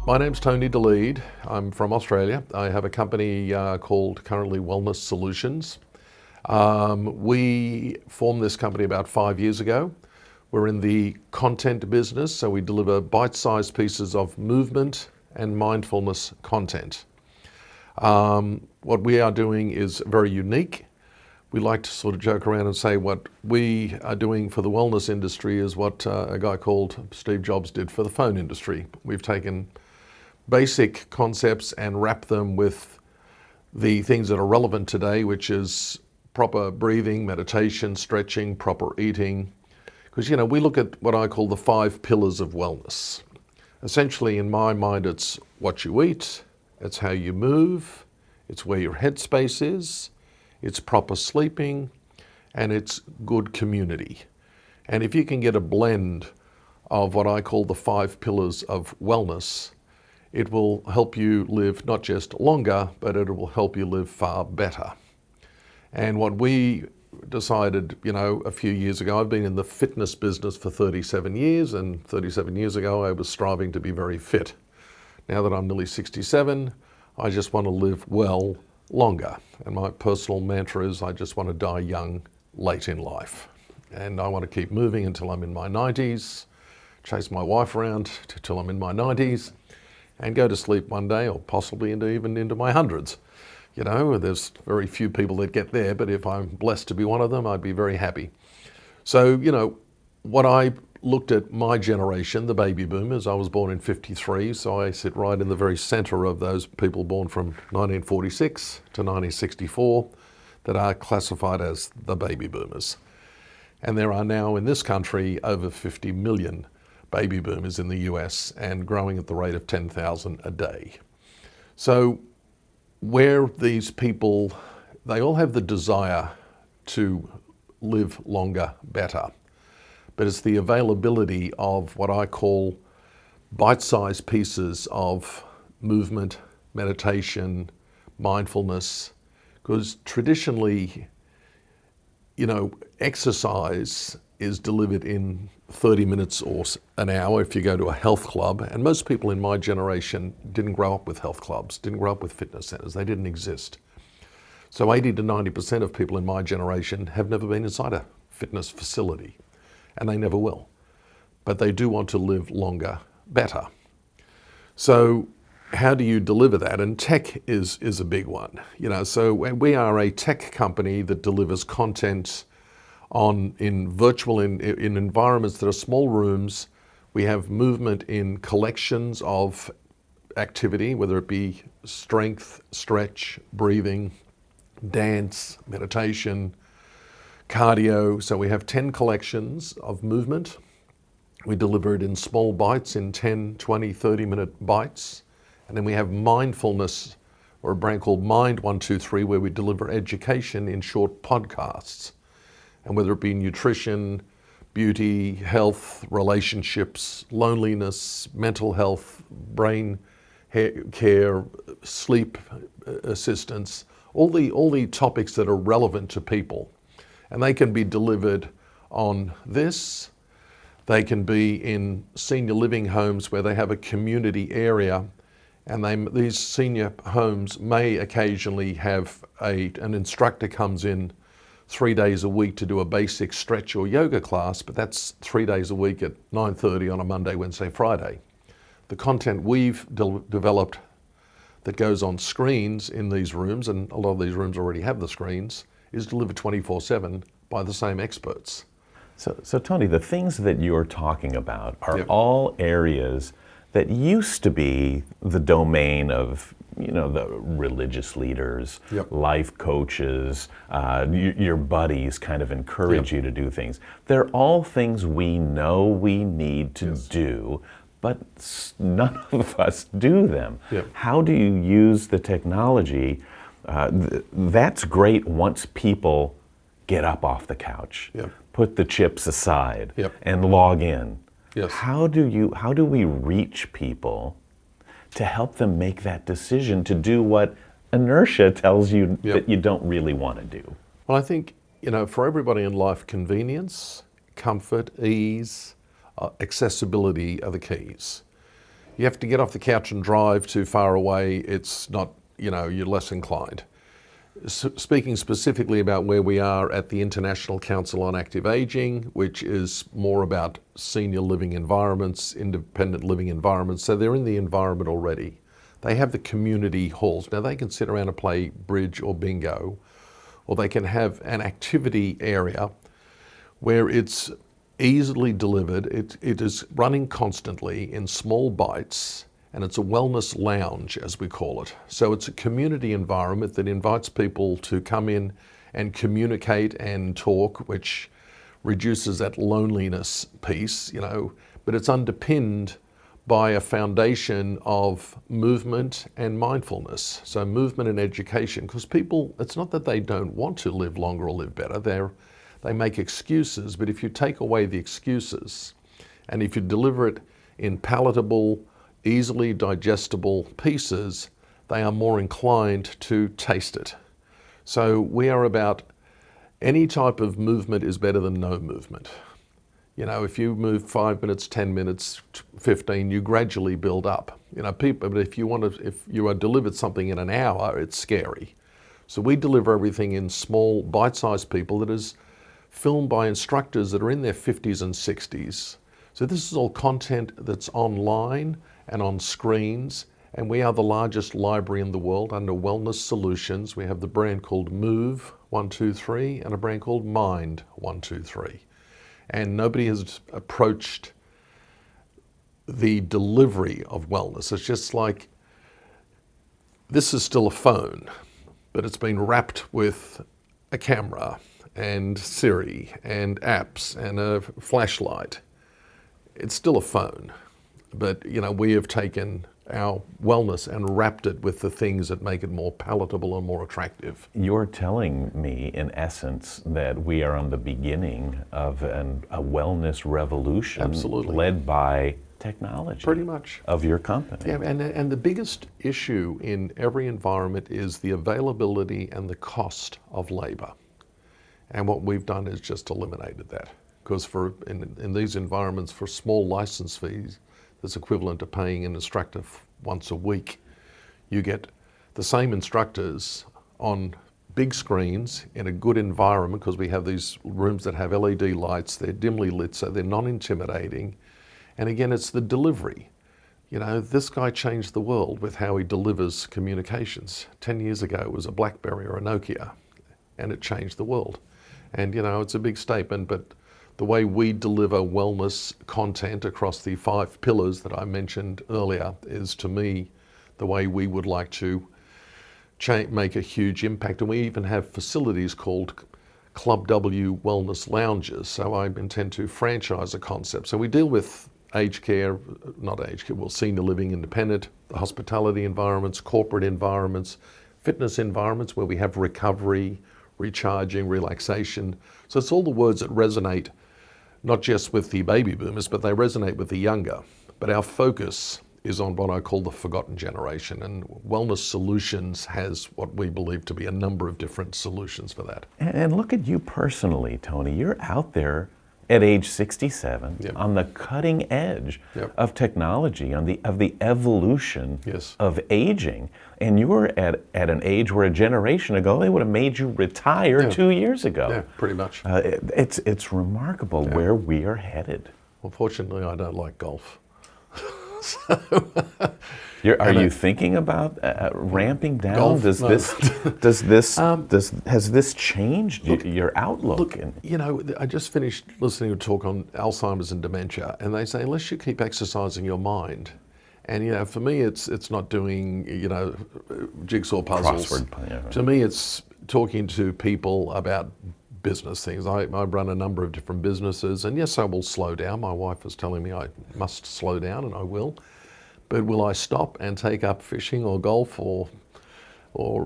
My name's Tony DeLead. I'm from Australia. I have a company called currently Wellness Solutions. We formed this company about 5 years ago. We're in the content business, so we deliver bite-sized pieces of movement and mindfulness content. What we are doing is very unique. We like to sort of joke around and say what we are doing for the wellness industry is what a guy called Steve Jobs did for the phone industry. We've taken basic concepts and wrap them with the things that are relevant today, which is proper breathing, meditation, stretching, proper eating. Because, we look at what I call the 5 pillars of wellness. Essentially, in my mind, it's what you eat, it's how you move, it's where your headspace is, it's proper sleeping, and it's good community. And if you can get a blend of what I call the 5 pillars of wellness, it will help you live not just longer, but it will help you live far better. And what we decided, a few years ago, I've been in the fitness business for 37 years, and 37 years ago I was striving to be very fit. Now that I'm nearly 67, I just want to live well longer. And my personal mantra is I just want to die young, late in life. And I want to keep moving until I'm in my 90s, chase my wife around till I'm in my 90s, and go to sleep one day, or possibly even into my hundreds. There's very few people that get there, but if I'm blessed to be one of them, I'd be very happy. So, what I looked at my generation, the baby boomers, I was born in 53, so I sit right in the very center of those people born from 1946 to 1964 that are classified as the baby boomers. And there are now in this country over 50 million baby boomers in the US and growing at the rate of 10,000 a day. So where these people, they all have the desire to live longer, better, but it's the availability of what I call bite-sized pieces of movement, meditation, mindfulness, because traditionally, exercise is delivered in 30 minutes or an hour if you go to a health club. And most people in my generation didn't grow up with health clubs, didn't grow up with fitness centers. They didn't exist. So 80 to 90% of people in my generation have never been inside a fitness facility, and they never will. But they do want to live longer, better. So how do you deliver that? And tech is a big one. So we are a tech company that delivers content in virtual, in environments that are small rooms. We have movement in collections of activity, whether it be strength, stretch, breathing, dance, meditation, cardio. So we have 10 collections of movement. We deliver it in small bites, in 10, 20, 30-minute bites. And then we have mindfulness, or a brand called Mind 123, where we deliver education in short podcasts. And whether it be nutrition, beauty, health, relationships, loneliness, mental health, brain care, sleep assistance, all the topics that are relevant to people. And they can be delivered on this. They can be in senior living homes where they have a community area, and these senior homes may occasionally have an instructor comes in 3 days a week to do a basic stretch or yoga class, but that's 3 days a week at 9:30 on a Monday, Wednesday, Friday. The content we've developed that goes on screens in these rooms, and a lot of these rooms already have the screens, is delivered 24/7 by the same experts. So Tony, the things that you're talking about are Yep. all areas that used to be the domain of the religious leaders, Yep. life coaches, your buddies kind of encourage Yep. you to do things. They're all things we know we need to do, but none of us do them. Yep. How do you use the technology? That's great once people get up off the couch, Yep. put the chips aside, Yep. and log in. Yes. How do we reach people to help them make that decision to do what inertia tells you Yep. that you don't really want to do? Well, I think, for everybody in life, convenience, comfort, ease, accessibility are the keys. You have to get off the couch and drive too far away. It's not, you're less inclined. Speaking specifically about where we are at the International Council on Active Aging, which is more about senior living environments, independent living environments. So they're in the environment already. They have the community halls. Now they can sit around and play bridge or bingo, or they can have an activity area where it's easily delivered. It is running constantly in small bites, and it's a wellness lounge, as we call it. So it's a community environment that invites people to come in and communicate and talk, which reduces that loneliness piece, but it's underpinned by a foundation of movement and mindfulness. So movement and education, because people, it's not that they don't want to live longer or live better, they make excuses, but if you take away the excuses and if you deliver it in palatable, easily digestible pieces, they are more inclined to taste it. So we are about any type of movement is better than no movement. If you move 5 minutes, 10 minutes, 15, you gradually build up. People, but if you are delivered something in an hour, it's scary. So we deliver everything in small, bite-sized people that is filmed by instructors that are in their 50s and 60s. So this is all content that's online and on screens, and we are the largest library in the world under Wellness Solutions. We have the brand called Move 123 and a brand called Mind 123. And nobody has approached the delivery of wellness. It's just like, this is still a phone, but it's been wrapped with a camera and Siri and apps and a flashlight. It's still a phone, but we have taken our wellness and wrapped it with the things that make it more palatable and more attractive. You're telling me, in essence, that we are on the beginning of a wellness revolution. Absolutely. Led by technology. Pretty much. Of your company. Yeah, and the biggest issue in every environment is the availability and the cost of labor. And what we've done is just eliminated that. Because in these environments, for small license fees, that's equivalent to paying an instructor once a week. You get the same instructors on big screens in a good environment, because we have these rooms that have LED lights, they're dimly lit, so they're non-intimidating. And again, it's the delivery. This guy changed the world with how he delivers communications. 10 years ago, it was a BlackBerry or a Nokia, and it changed the world. And it's a big statement, but the way we deliver wellness content across the 5 pillars that I mentioned earlier is, to me, the way we would like to make a huge impact. And we even have facilities called Club W Wellness Lounges. So I intend to franchise a concept. So we deal with aged care, senior living, independent, the hospitality environments, corporate environments, fitness environments where we have recovery, recharging, relaxation. So it's all the words that resonate not just with the baby boomers, but they resonate with the younger. But our focus is on what I call the forgotten generation, and Wellness Solutions has what we believe to be a number of different solutions for that. And look at you personally, Tony. You're out there at age 67, Yep. on the cutting edge Yep. of technology, of the evolution Yes. of aging. And you were at an age where a generation ago, they would have made you retire Yeah. 2 years ago. Yeah, pretty much. It's remarkable where we are headed. Well, fortunately, I don't like golf. Are you thinking about ramping down? Golf? Does No. has this changed your outlook? Look, I just finished listening to a talk on Alzheimer's and dementia, and they say unless you keep exercising your mind, and for me, it's not doing jigsaw puzzles. Crossword, yeah, right. To me, it's talking to people about business things. I run a number of different businesses, and yes, I will slow down. My wife is telling me I must slow down, and I will. But will I stop and take up fishing or golf or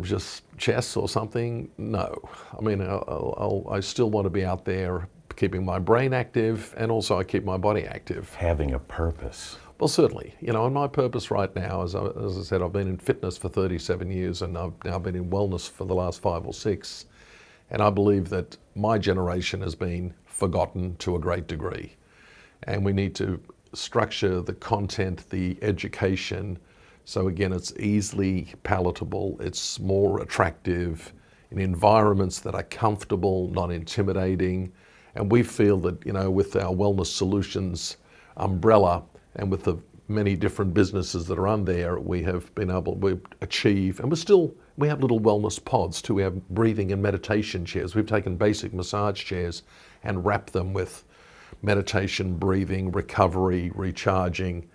just chess or something? No. I mean, I still want to be out there keeping my brain active, and also I keep my body active. Having a purpose. Well, certainly. And my purpose right now, as I said, I've been in fitness for 37 years, and I've now been in wellness for the last 5 or 6. And I believe that my generation has been forgotten to a great degree. And we need to structure the content, the education. So again, it's easily palatable, it's more attractive in environments that are comfortable, not intimidating. And we feel that, with our Wellness Solutions umbrella and with the many different businesses that are on there, we have been able to achieve, and we have little wellness pods too. We have breathing and meditation chairs. We've taken basic massage chairs and wrapped them with meditation, breathing, recovery, recharging.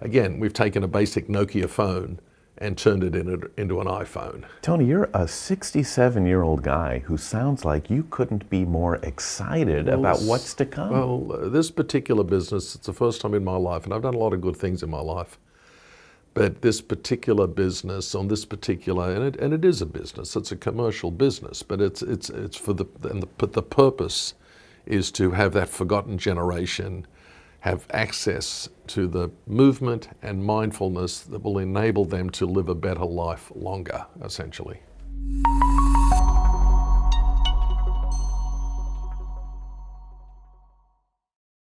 Again, we've taken a basic Nokia phone and turned it into an iPhone. Tony, you're a 67-year-old guy who sounds like you couldn't be more excited about what's to come. Well, this particular business, it's the first time in my life, and I've done a lot of good things in my life, but this particular business on this particular, and it is a business, it's a commercial business, but it's for the purpose is to have that forgotten generation have access to the movement and mindfulness that will enable them to live a better life longer, essentially.